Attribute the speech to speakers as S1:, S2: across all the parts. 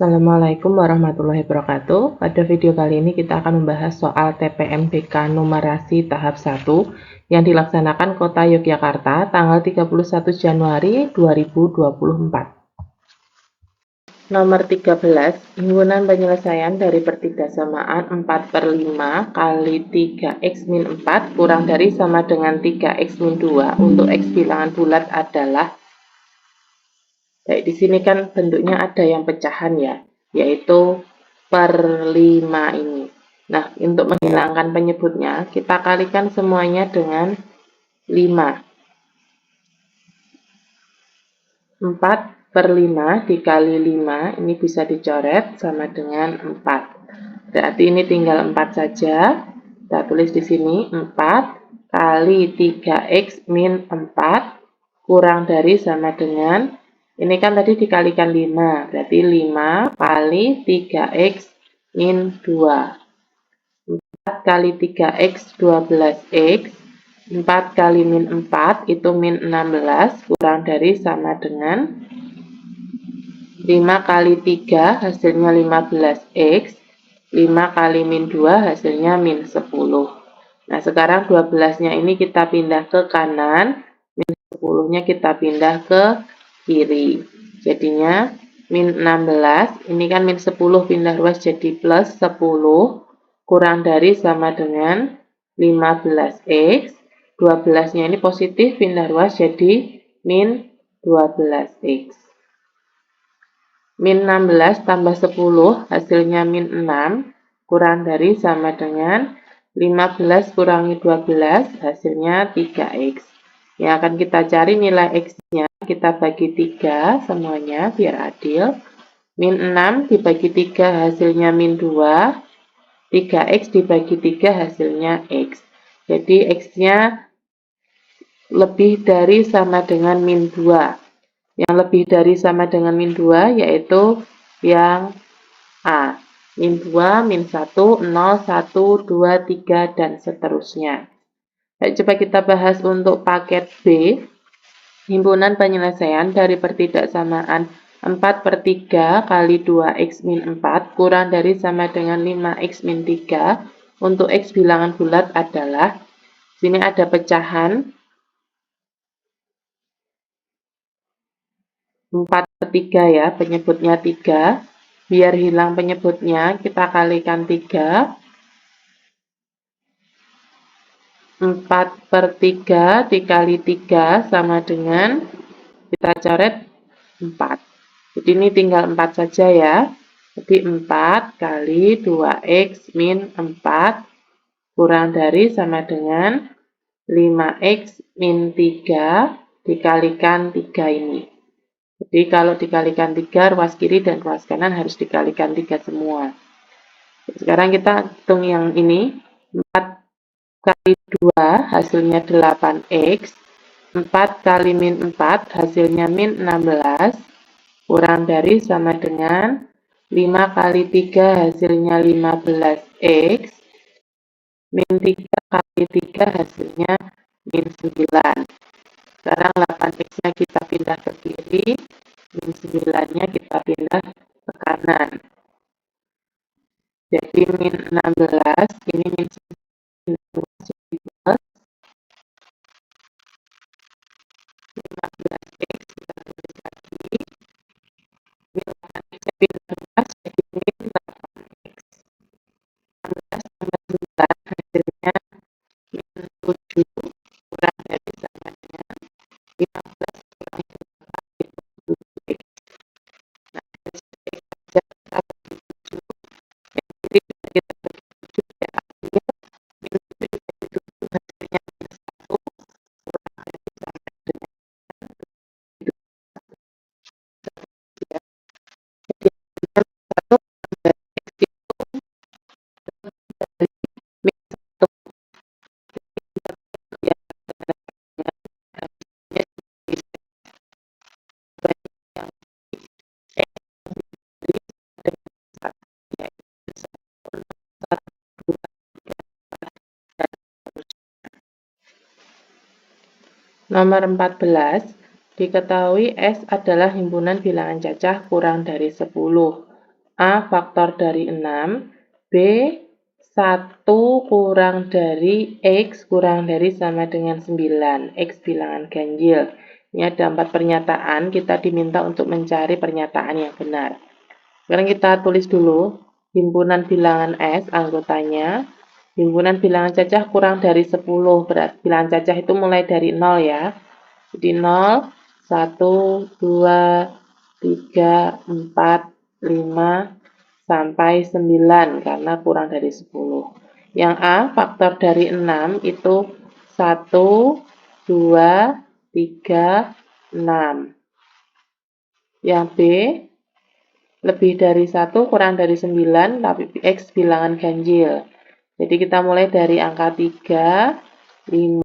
S1: Assalamualaikum warahmatullahi wabarakatuh. Pada video kali ini kita akan membahas soal TPMBK numerasi tahap 1 yang dilaksanakan Kota Yogyakarta tanggal 31 Januari 2024. Nomor 13, himpunan penyelesaian dari pertidasamaan 4/5 kali 3x min 4 kurang dari sama dengan 3x min 2 untuk x bilangan bulat adalah. Baik, di sini kan bentuknya ada yang pecahan ya, yaitu per 5 ini. Nah, untuk menghilangkan penyebutnya, kita kalikan semuanya dengan 5. 4/5 dikali 5, ini bisa dicoret sama dengan 4. Berarti ini tinggal 4 saja. Kita tulis di sini 4 kali 3x min 4 kurang dari sama dengan, ini kan tadi dikalikan 5, berarti 5 kali 3x min 2. 4 kali 3x 12x, 4 kali min 4 itu min 16 kurang dari sama dengan 5 kali 3 hasilnya 15x, 5 kali min 2 hasilnya min 10. Nah, sekarang 12-nya ini kita pindah ke kanan, min 10-nya kita pindah ke kiri. Jadinya min 16, ini kan min 10 pindah ruas jadi plus 10, kurang dari sama dengan 15x, 12-nya ini positif pindah ruas jadi min 12x. Min 16 tambah 10 hasilnya min 6 kurang dari sama dengan 15 kurangi 12 hasilnya 3x. Yang akan kita cari nilai x-nya, kita bagi 3 semuanya biar adil. Min 6 dibagi 3 hasilnya min 2, 3x dibagi 3 hasilnya x. Jadi x-nya lebih dari sama dengan min 2. Yang lebih dari sama dengan min 2 yaitu yang A. Min 2, min 1, 0, 1, 2, 3, dan seterusnya. Baik, coba kita bahas untuk paket B. Himpunan penyelesaian dari pertidaksamaan 4/3 kali 2x min 4 kurang dari sama dengan 5x min 3 untuk x bilangan bulat adalah, sini ada pecahan 4/3 ya, penyebutnya 3. Biar hilang penyebutnya, kita kalikan 3. 4/3 dikali 3 sama dengan, kita coret 4. Jadi ini tinggal 4 saja ya. Jadi 4 kali 2x min 4 kurang dari sama dengan 5x min 3 dikalikan 3 ini. Jadi kalau dikalikan 3, ruas kiri dan ruas kanan harus dikalikan 3 semua. Sekarang kita hitung yang ini. 4 kali 2 hasilnya 8x. 4 kali min 4 hasilnya min 16. Kurang dari sama dengan 5 kali 3 hasilnya 15x. Min 3 kali 3 hasilnya min 9. Sekarang 8x-nya kita pindah ke kiri, min 9-nya kita pindah ke kanan. Jadi min 16, ini min 9 jadi plus 15x, kita tulis lagi. Min 8x-nya pindah ruas jadi min 8x. 16 tambah 9 hasilnya min 7, kurang dari sama dengan 15 kurangi 8 itu 7x. Nah, dari x saja kita bagi 7. Jadi kita bagi 7 ya, artinya min 7 dibagi 7 hasilnya min 1, kurang dari sama dengan itu 1 ya. Jadi min 1 tambah x itu dari min 1 ya, hasilnya banyak yang x dari dengan 1, yaitu 1, 2, 3, 4, dan seterusnya. Nomor 14, diketahui S adalah himpunan bilangan cacah kurang dari 10. A faktor dari 6, B 1 kurang dari X kurang dari sama dengan 9, X bilangan ganjil. Ini ada 4 pernyataan, kita diminta untuk mencari pernyataan yang benar. Sekarang kita tulis dulu, himpunan bilangan S, anggotanya. Himpunan bilangan cacah kurang dari 10, berarti bilangan cacah itu mulai dari 0 ya. Jadi 0, 1, 2, 3, 4, 5, sampai 9 karena kurang dari 10. Yang A, faktor dari 6 itu 1, 2, 3, 6. Yang B, lebih dari 1 kurang dari 9, tapi X bilangan ganjil. Jadi kita mulai dari angka 3, 5,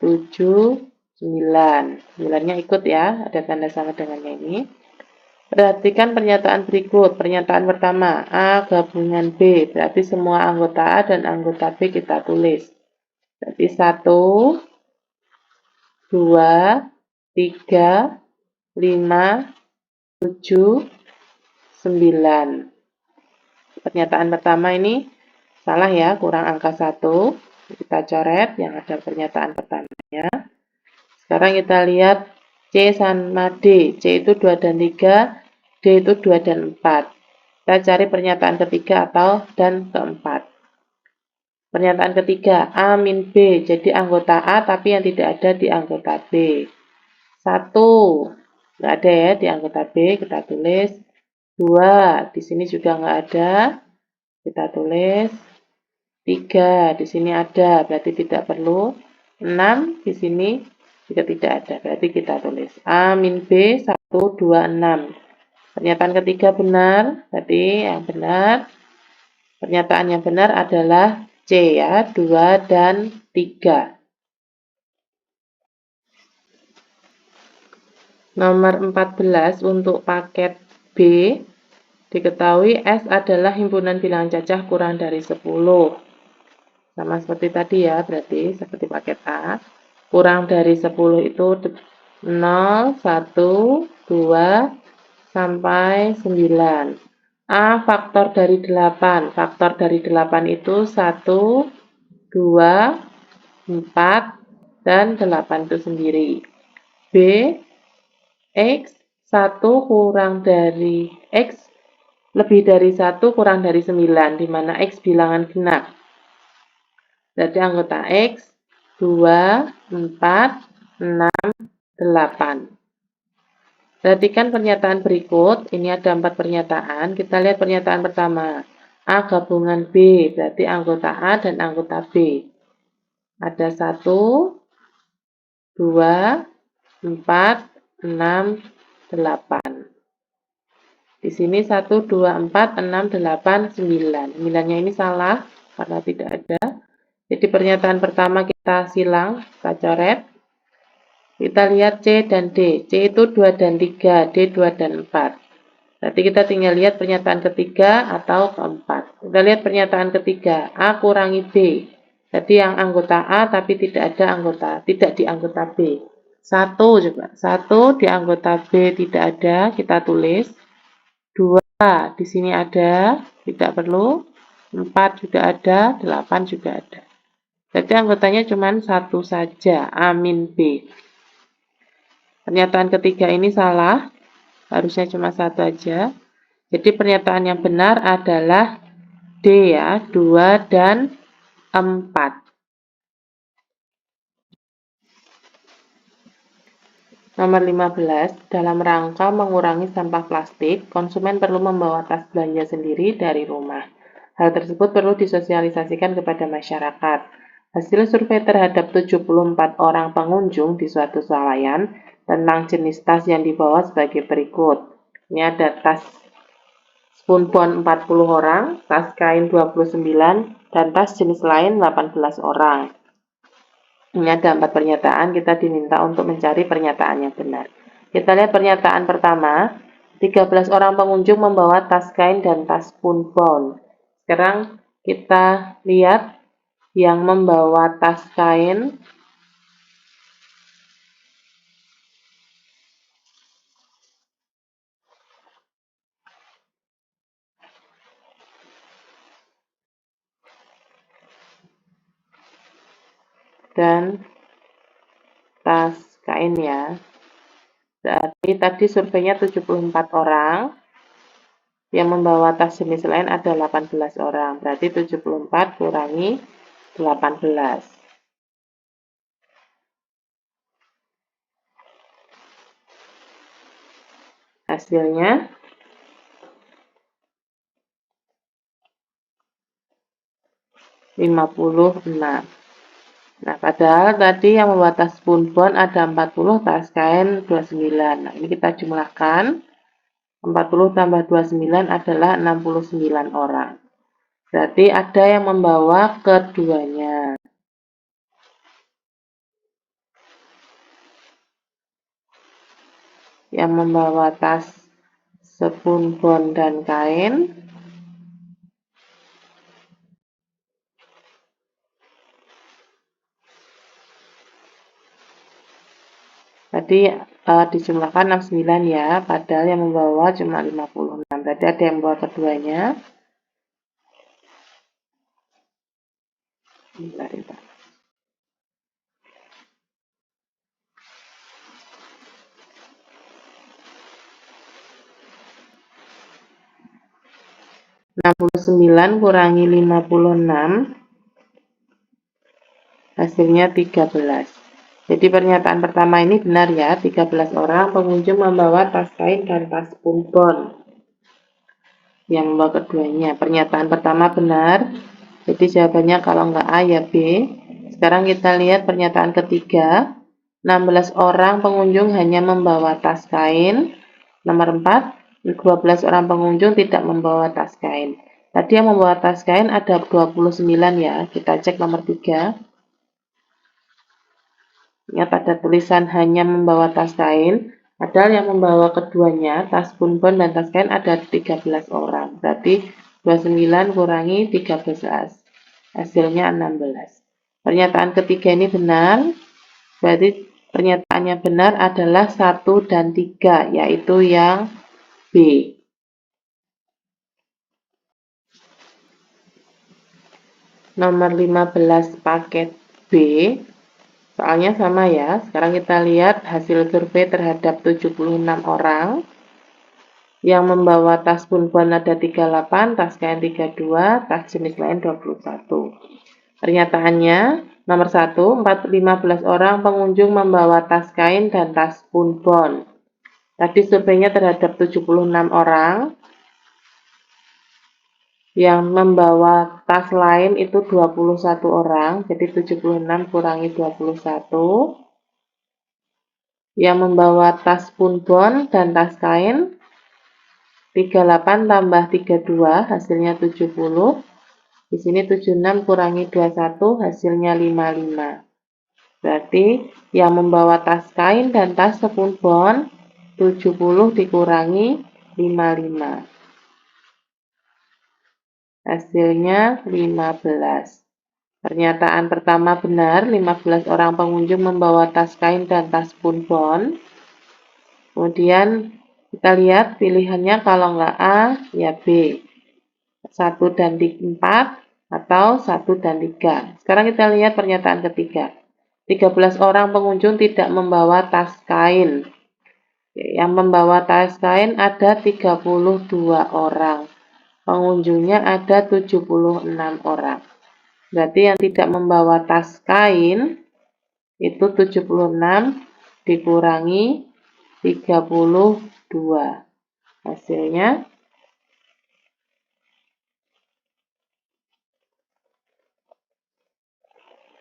S1: 7, 9. 9-nya ikut ya, ada tanda sama dengannya ini. Perhatikan pernyataan berikut. Pernyataan pertama, A gabungan B. Berarti semua anggota A dan anggota B kita tulis. Berarti 1, 2, 3, 5, 7, 9. Pernyataan pertama ini salah ya, kurang angka 1. Kita coret yang ada pernyataan pertamanya. Sekarang kita lihat C sama D. C itu 2 dan 3, D itu 2 dan 4. Kita cari pernyataan ketiga atau dan keempat. Pernyataan ketiga, A min B. Jadi anggota A tapi yang tidak ada di anggota B. 1, nggak ada ya di anggota B, kita tulis. 2, di sini juga nggak ada, kita tulis. 3, di sini ada, berarti tidak perlu. 6, di sini juga tidak ada, berarti kita tulis. A min B, 1, 2, 6. Pernyataan ketiga benar, berarti yang benar. Pernyataan yang benar adalah C ya, 2 dan 3. Nomor 14 untuk paket B, diketahui S adalah himpunan bilangan cacah kurang dari 10. Sama seperti tadi ya, berarti seperti paket A. Kurang dari 10 itu 0, 1, 2, sampai 9. A faktor dari 8. Faktor dari 8 itu 1, 2, 4, dan 8 itu sendiri. B, X 1 kurang dari X lebih dari 1 kurang dari 9, di mana X bilangan genap. Berarti anggota X 2, 4, 6, 8. Perhatikan pernyataan berikut. Ini ada 4 pernyataan. Kita lihat pernyataan pertama. A gabungan B, berarti anggota A dan anggota B. Ada 1, 2, 4, 6, 8. Di sini 1, 2, 4, 6, 8, 9. 9-nya ini salah karena tidak ada. Jadi pernyataan pertama kita silang, kita coret. Kita lihat C dan D. C itu 2 dan 3, D 2 dan 4. Berarti kita tinggal lihat pernyataan ketiga atau keempat. Kita lihat pernyataan ketiga, A kurangi B. Jadi yang anggota A tapi tidak ada anggota, tidak di anggota B. 1 juga. 1 di anggota B tidak ada, kita tulis. 2 di sini ada, tidak perlu. 4 juga ada, 8 juga ada. Jadi anggotanya cuma 1 saja, A min B. Pernyataan ketiga ini salah, harusnya cuma 1 aja. Jadi pernyataan yang benar adalah D ya, 2 dan 4. Nomor 15, dalam rangka mengurangi sampah plastik, konsumen perlu membawa tas belanja sendiri dari rumah. Hal tersebut perlu disosialisasikan kepada masyarakat. Hasil survei terhadap 74 orang pengunjung di suatu swalayan tentang jenis tas yang dibawa sebagai berikut. Ini ada tas spunbon 40 orang, tas kain 29, dan tas jenis lain 18 orang. Ini ada 4 pernyataan, kita diminta untuk mencari pernyataan yang benar. Kita lihat pernyataan pertama, 13 orang pengunjung membawa tas kain dan tas spunbon. Sekarang kita lihat yang membawa tas kain. dan tas kain ya. Berarti tadi surveinya 74 orang, yang membawa tas jenis lain ada 18 orang. Berarti 74 kurangi 18. Hasilnya 56. Nah, padahal tadi yang membawa tas spunbon ada 40, tas kain 29. Nah, ini kita jumlahkan. 40 tambah 29 adalah 69 orang. Berarti ada yang membawa keduanya. Yang membawa tas spunbon dan kain tadi dijumlahkan 69 ya, padahal yang membawa cuma 56. Berarti ada yang membawa keduanya. Bentar, bentar. (69) kurangi 56 hasilnya 13. Jadi pernyataan pertama ini benar ya, 13 orang pengunjung membawa tas kain dan tas spunbon. Yang membawa keduanya. Pernyataan pertama benar. Jadi jawabannya kalau enggak A ya B. Sekarang kita lihat pernyataan ketiga. 16 orang pengunjung hanya membawa tas kain. Nomor 4, 12 orang pengunjung tidak membawa tas kain. Tadi yang membawa tas kain ada 29 ya. Kita cek nomor 3. Ingat ada tulisan hanya membawa tas kain, padahal yang membawa keduanya, tas spunbon dan tas kain ada 13 orang. Berarti 29 kurangi 13, hasilnya 16. Pernyataan ketiga ini benar, berarti pernyataannya benar adalah 1 dan 3, yaitu yang B. Nomor 15 paket B. Soalnya sama ya. Sekarang kita lihat hasil survei terhadap 76 orang. Yang membawa tas spunbon ada 38, tas kain 32, tas jenis lain 21. Pernyataannya, nomor 1, 15 orang pengunjung membawa tas kain dan tas spunbon. Tadi surveinya terhadap 76 orang. Yang membawa tas lain itu 21 orang, jadi 76 kurangi 21. Yang membawa tas spunbon dan tas kain 38 tambah 32 hasilnya 70. Di sini 76 kurangi 21 hasilnya 55. Berarti yang membawa tas kain dan tas spunbon 70 dikurangi 55. Hasilnya 15. Pernyataan pertama benar, 15 orang pengunjung membawa tas kain dan tas spunbon. Kemudian kita lihat pilihannya kalau nggak A, ya B. 1 dan 4 atau 1 dan 3. Sekarang kita lihat pernyataan ketiga. 13 orang pengunjung tidak membawa tas kain. Yang membawa tas kain ada 32 orang. Pengunjungnya ada 76 orang. Berarti yang tidak membawa tas kain itu 76 dikurangi 32. Hasilnya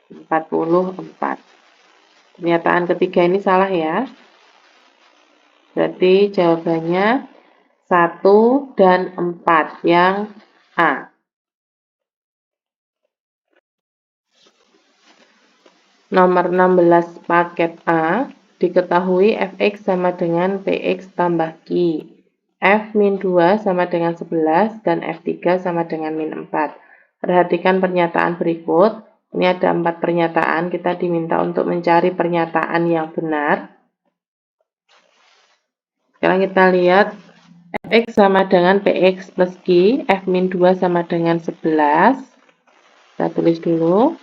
S1: 44. Pernyataan ketiga ini salah ya. Berarti jawabannya 1 dan 4 yang A. Nomor 16 paket A, diketahui Fx sama dengan Px tambah Q. F-2 sama dengan 11 dan F3 sama dengan -4. Perhatikan pernyataan berikut. Ini ada 4 pernyataan, kita diminta untuk mencari pernyataan yang benar. Sekarang kita lihat Fx sama dengan Px plus Q, F-2 sama dengan 11. Kita tulis dulu.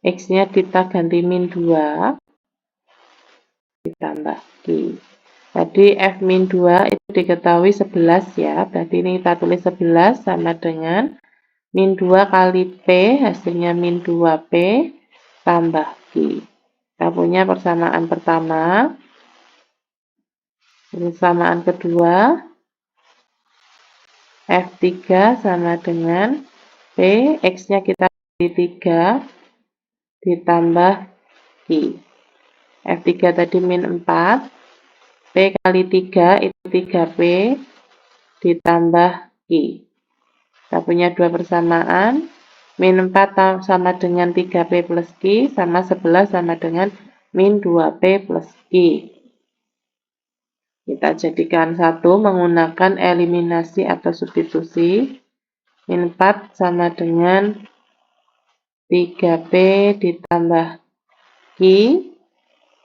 S1: X-nya kita ganti min 2, ditambah Q. Tadi F min 2 itu diketahui 11 ya, berarti ini kita tulis 11 sama dengan min 2 kali P, hasilnya min 2P, tambah Q. Kita punya persamaan pertama, persamaan kedua, F3 sama dengan P, X-nya kita ganti 3, ditambah Q. F3 tadi min 4, P kali 3 itu 3P, ditambah Q. Kita punya dua persamaan, min 4 sama dengan 3P plus Q, sama 11 sama dengan min 2P plus Q. Kita jadikan satu menggunakan eliminasi atau substitusi. Min 4 sama dengan 3P ditambah Q,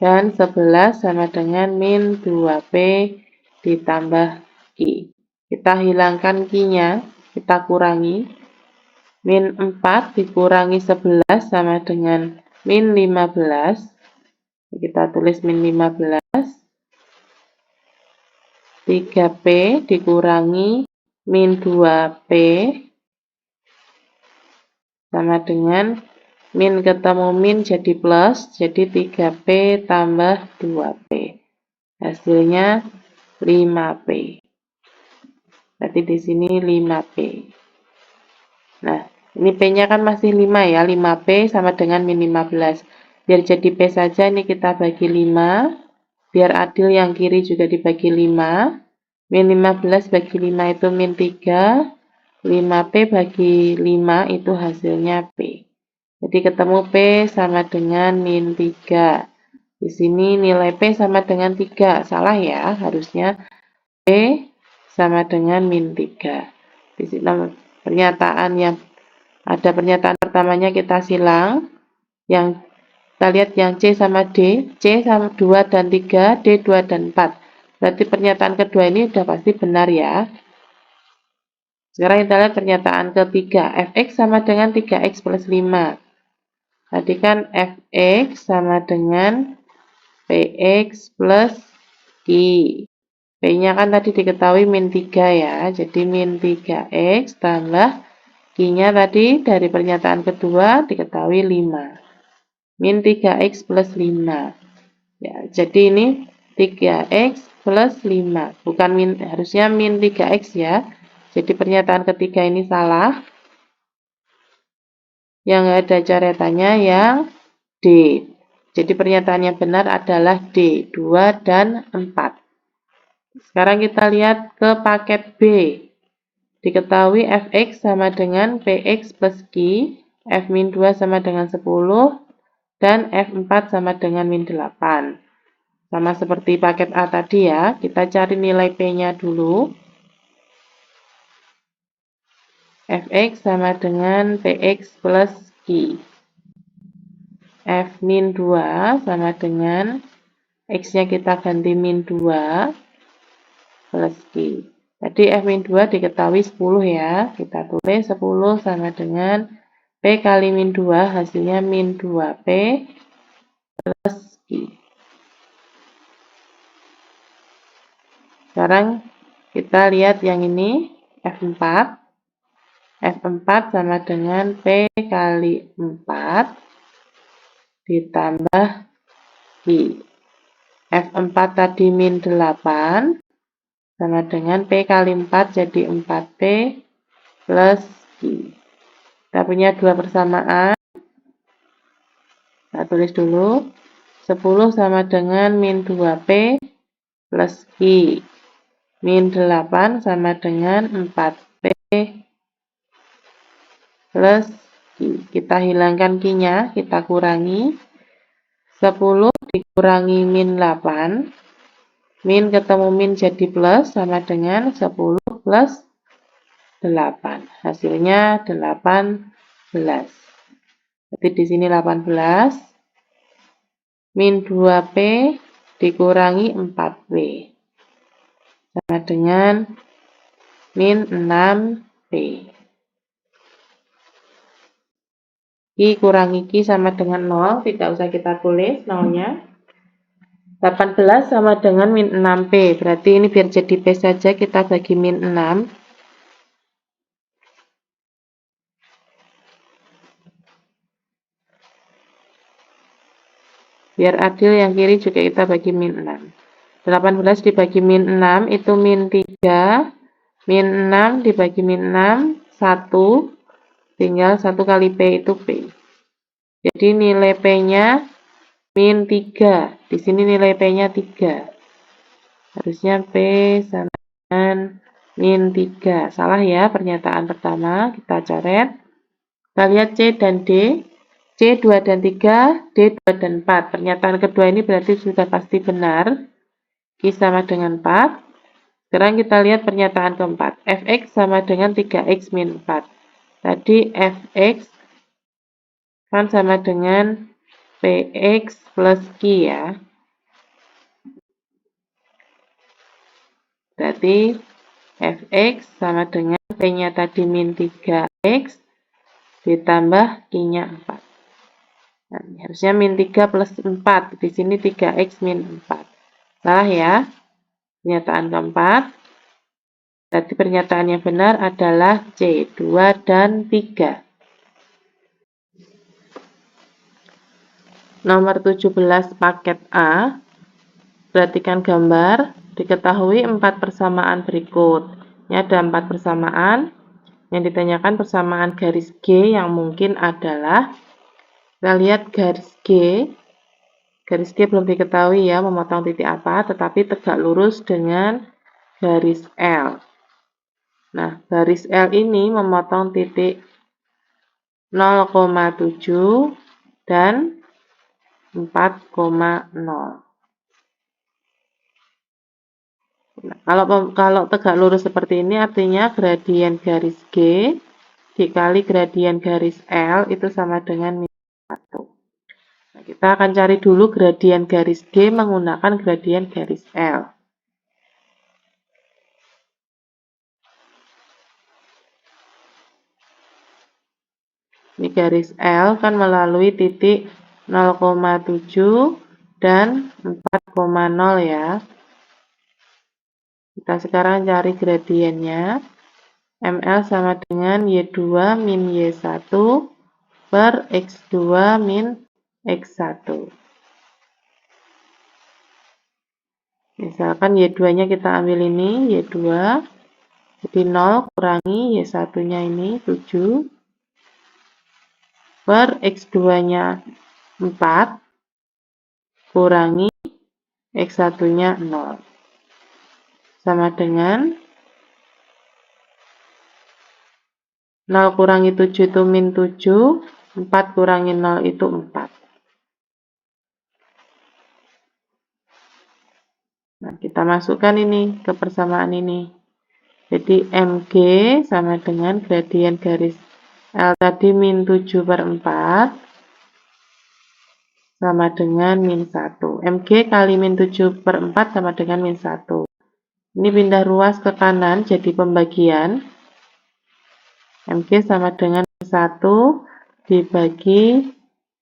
S1: dan 11 sama dengan min 2P ditambah Q. Kita hilangkan Q-nya, kita kurangi. Min 4 dikurangi 11 sama dengan min 15. Kita tulis min 15. 3P dikurangi min 2P sama dengan min ketemu min jadi plus, jadi 3P tambah 2P. Hasilnya 5P. Berarti di sini 5P. Nah, ini P-nya kan masih 5 ya, 5P sama dengan min 15. Biar jadi P saja, ini kita bagi 5. Biar adil yang kiri juga dibagi 5. Min 15 bagi 5 itu min 3. 5P bagi 5 itu hasilnya P. Jadi ketemu P sama dengan min 3. Di sini nilai P sama dengan 3. Salah ya, harusnya P sama dengan min 3. Di sini pernyataan yang ada pernyataan pertamanya kita silang. Yang kita lihat yang C sama D, C sama 2 dan 3, D 2 dan 4. Berarti pernyataan kedua ini sudah pasti benar ya. Sekarang kita lihat pernyataan ketiga, Fx sama dengan 3x plus 5. Tadi kan Fx sama dengan Px plus Q. P-nya kan tadi diketahui min 3 ya, jadi min 3x tambah Q-nya tadi dari pernyataan kedua diketahui 5. Min 3x plus 5. Ya, jadi ini 3x plus 5. Bukan min, harusnya min 3x ya. Jadi pernyataan ketiga ini salah. Yang ada coretannya yang D. Jadi pernyataan yang benar adalah D, 2 dan 4. Sekarang kita lihat ke paket B. Diketahui Fx sama dengan Px plus Q, F-2 sama dengan 10, dan F4 sama dengan min 8. Sama seperti paket A tadi ya, kita cari nilai P-nya dulu. Fx sama dengan Px plus Q. F-2 sama dengan X-nya kita ganti min 2 plus Q. Jadi F-2 diketahui 10 ya. Kita tulis 10 sama dengan P kali min 2, hasilnya min 2P plus Q. Sekarang kita lihat yang ini, F4. F4 sama dengan P kali 4 ditambah Q. F4 tadi min 8 sama dengan P kali 4 jadi 4P plus Q. Kita punya dua persamaan. Kita tulis dulu. 10 sama dengan min 2P plus Q. Min 8 sama dengan 4P plus Q. Kita hilangkan Q-nya, kita kurangi. 10 dikurangi min 8. Min ketemu min jadi plus sama dengan 10 plus 8. Hasilnya 18. Jadi di sini 18. Min 2P dikurangi 4P. Sama dengan min 6P. Q kurangi Q sama dengan 0, tidak usah kita tulis nolnya. 18 sama dengan min 6P, berarti ini biar jadi P saja kita bagi min 6. Biar adil yang kiri juga kita bagi min 6. 18 dibagi min 6 itu min 3, min 6 dibagi min 6, 1, tinggal 1 kali P itu P. Jadi nilai P-nya min 3, di sini nilai P-nya 3. Harusnya P sama dengan min 3. Salah ya pernyataan pertama, kita coret. Kita lihat C dan D. C 2 dan 3, D 2 dan 4. Pernyataan kedua ini berarti sudah pasti benar. Q sama dengan 4. Sekarang kita lihat pernyataan keempat. Fx sama dengan 3x min 4. Tadi Fx kan sama dengan Px plus Q ya. Berarti Fx sama dengan P-nya tadi min 3x ditambah Q-nya 4. Nah, harusnya min 3 plus 4. Di sini 3x min 4. Salah ya. Pernyataan keempat. Berarti pernyataan yang benar adalah C, 2 dan 3. Nomor 17 paket A. Perhatikan gambar. Diketahui 4 persamaan berikut. Ini ada 4 persamaan. Yang ditanyakan persamaan garis G yang mungkin adalah, kita lihat garis G. Garis G belum diketahui ya memotong titik apa, tetapi tegak lurus dengan garis L. Nah, garis L ini memotong titik 0,7 dan 4,0. Nah, kalau tegak lurus seperti ini artinya gradien garis G dikali gradien garis L itu sama dengan min 1. Nah, kita akan cari dulu gradien garis G menggunakan gradien garis L. Ini garis L kan melalui titik 0,7 dan 4,0 ya. Kita sekarang cari gradiennya. ML sama dengan Y2 min Y1 per X2 min X1. Misalkan Y2-nya kita ambil ini, Y2. Jadi 0 kurangi Y1-nya ini 7. Per X2-nya 4. Kurangi X1-nya 0. Sama dengan 0 kurangi 7 itu min 7, 4 kurangi 0 itu 4. Nah, kita masukkan ini ke persamaan ini. Jadi MG sama dengan gradien garis L tadi min 7 per 4 sama dengan min 1. MG kali min 7 per 4 sama dengan min 1. Ini pindah ruas ke kanan jadi pembagian. MG sama dengan 1 dibagi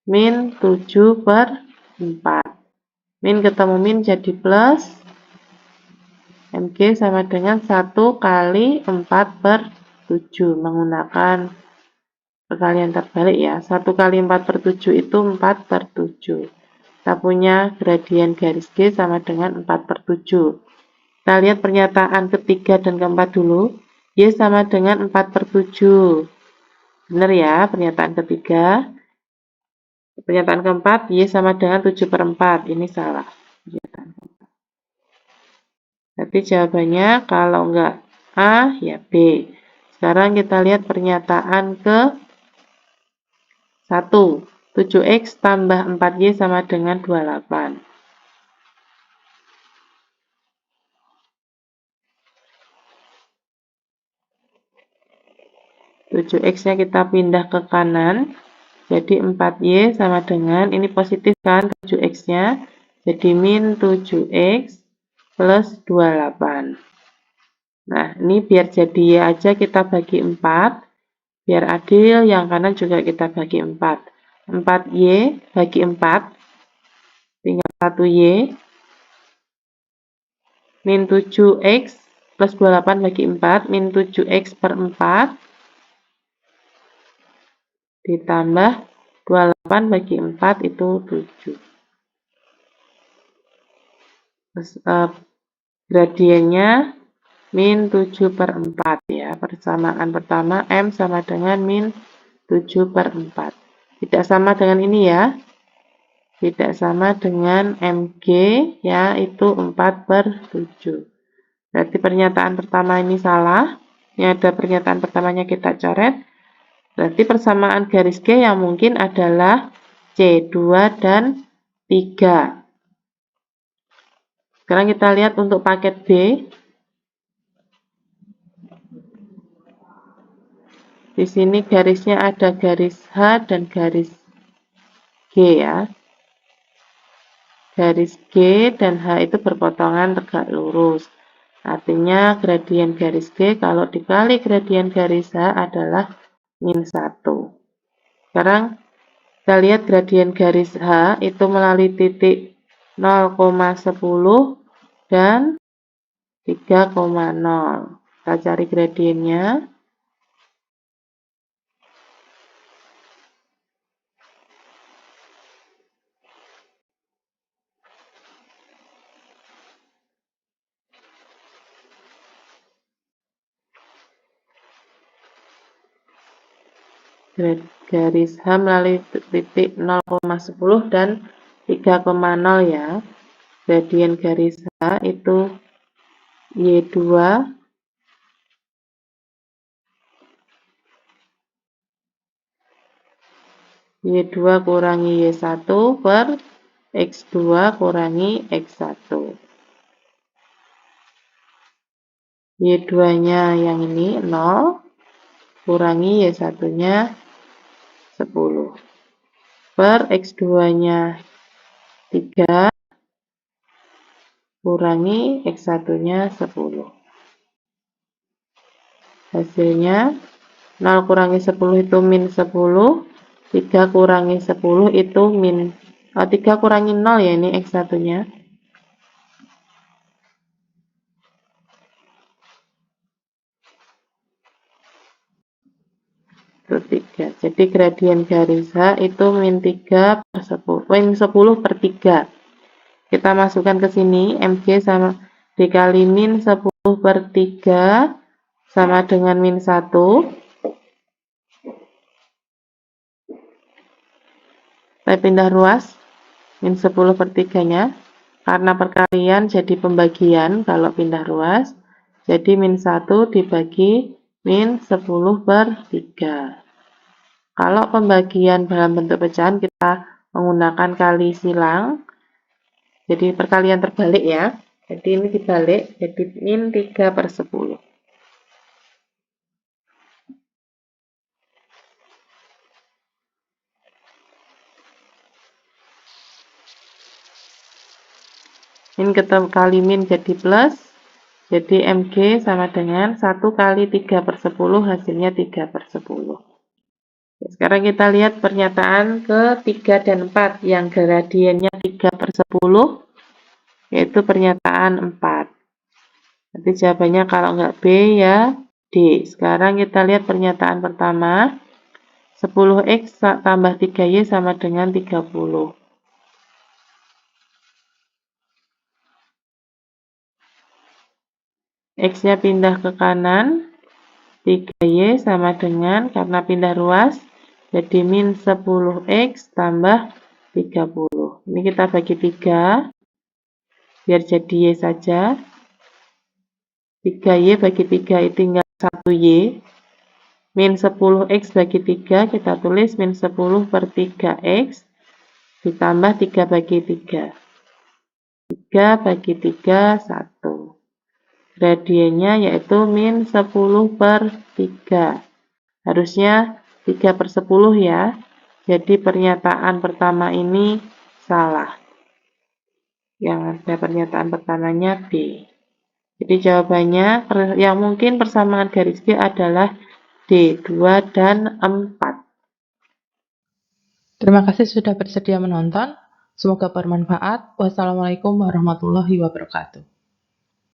S1: min 7 per 4. Min ketemu min jadi plus. MG sama dengan 1 kali 4 per 7. Menggunakan perkalian terbalik ya. 1 kali 4 per 7 itu 4 per 7. Kita punya gradien garis G sama dengan 4 per 7. Kita lihat pernyataan ketiga dan keempat dulu. Y sama dengan 4 per 7. Benar ya pernyataan ketiga. Pernyataan keempat, Y sama dengan 7 per 4. Ini salah. Tapi jawabannya kalau enggak A, ya B. Sekarang kita lihat pernyataan ke 1. 7X tambah 4Y sama dengan 28. 7X-nya kita pindah ke kanan. Jadi 4Y sama dengan, ini positif kan 7X-nya. Jadi min 7X plus 28. Nah, ini biar jadi Y aja kita bagi 4. Biar adil, yang kanan juga kita bagi 4. 4Y bagi 4, tinggal 1Y. Min 7X plus 28 bagi 4, min 7X per 4. Ditambah 28 bagi 4 itu 7. Terus, gradiennya min 7 per 4 ya. Persamaan pertama M sama dengan min 7 per 4. Tidak sama dengan ini ya. Tidak sama dengan MG ya, itu 4 per 7. Berarti pernyataan pertama ini salah. Ini ada pernyataan pertamanya kita coret. Berarti persamaan garis G yang mungkin adalah C2 dan 3. Sekarang kita lihat untuk paket B. Di sini garisnya ada garis H dan garis G ya. Garis G dan H itu berpotongan tegak lurus. Artinya gradien garis G kalau dikali gradien garis H adalah min 1. Sekarang kita lihat gradien garis H itu melalui titik 0,10 dan 3,0. Kita cari gradiennya. Garis H melalui titik 0,10 dan 3,0 ya. Gradien garis H itu Y2 kurangi Y1 per X2 kurangi X1. Y2-nya yang ini 0 kurangi Y1-nya 10 per X2-nya 3 kurangi X1-nya 10. Hasilnya 0 kurangi 10 itu min 10, 3 kurangi 10 itu min 3 kurangi 0 ya, ini X1-nya. Itu 3. Jadi gradien garis H itu min 3 per 10, min 10 per 3. Kita masukkan ke sini, MG sama dikali min 10 per 3 sama dengan min 1. Kita pindah ruas, min 10 per 3-nya. Karena perkalian jadi pembagian kalau pindah ruas. Jadi min 1 dibagi min 10 per 3. Kalau pembagian dalam bentuk pecahan kita menggunakan kali silang. Jadi perkalian terbalik ya. Jadi ini dibalik, jadi min 3 per 10. Min kali min jadi plus. Jadi MG sama dengan 1 kali 3 per 10, hasilnya 3 per 10. Sekarang kita lihat pernyataan ke-3 dan 4 yang gradiennya 3 per 10, yaitu pernyataan 4. Nanti jawabannya kalau nggak B ya D. Sekarang kita lihat pernyataan pertama. 10X tambah 3Y sama dengan 30. X-nya pindah ke kanan, 3Y sama dengan, karena pindah ruas, jadi min 10X tambah 30. Ini kita bagi 3, biar jadi Y saja. 3Y bagi 3 itu tinggal 1Y. Min 10X bagi 3, kita tulis min 10 per 3X, ditambah 3 bagi 3. 3 bagi 3, 1. Gradiennya yaitu min 10 per 3. Harusnya 3 per 10 ya. Jadi pernyataan pertama ini salah. Yang ada pernyataan pertamanya B. Jadi jawabannya yang mungkin persamaan garis G adalah D. 2 dan 4.
S2: Terima kasih sudah bersedia menonton. Semoga bermanfaat. Wassalamualaikum warahmatullahi wabarakatuh.